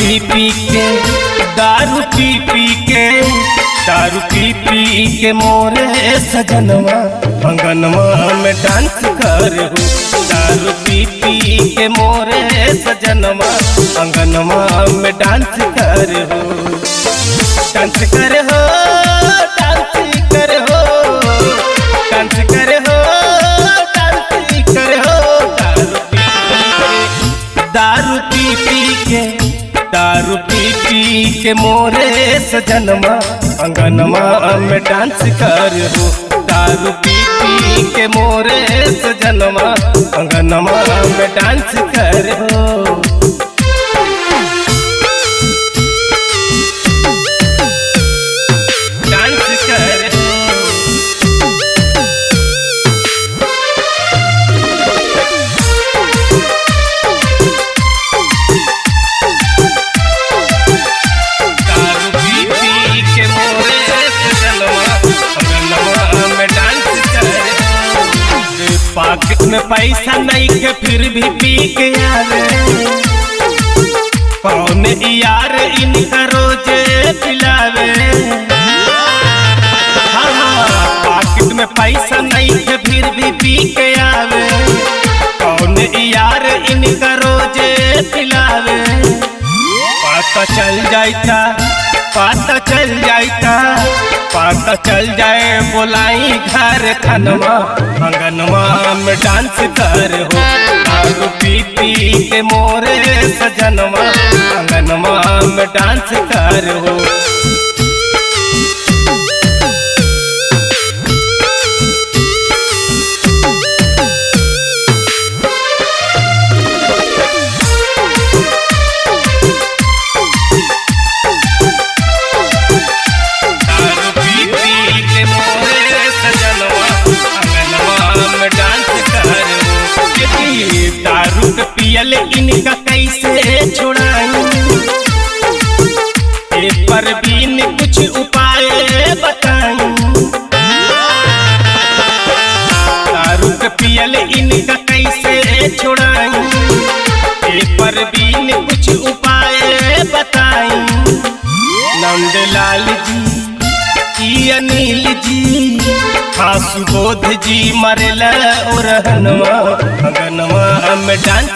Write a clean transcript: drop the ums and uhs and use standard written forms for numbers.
पी के दारू पी के मोरे सजनवा अंगनवा में डांस कर हो। दारू पी के मोरे सजनवा अंगनवा में डांस कर हो। डांस कर हो, डांस कर हो, डांस कर हो, डांस कर हो। दारू पी के मोरे सजनवा अंगनवा में डांस कर हो। दारू पी के मोरे सजनवा अंगनवा में डांस कर हो। पॉकेट में पैसा नहीं के फिर भी पी के आवे। कौन यार इनका रोजे पिलावे। पॉकेट में पैसा नहीं के फिर भी पी के आवे। कौन यार इनका रोजे पिलावे। पता चल जाए बोलाई घर खनवा अंगनवा में डांस कर हो। दारू पी के मोरे सजनवा अंगनवा में डांस कर हो। दारू पियल इनका कैसे छुड़ाई। पर बीन कुछ उपाय बताई। दारू पियल इनका कैसे छुड़ाई। पर बीन कुछ उपाय बताई। नंदलाल जी, अनिल जी, सुबोध जी मरला और अंगनवा में डांस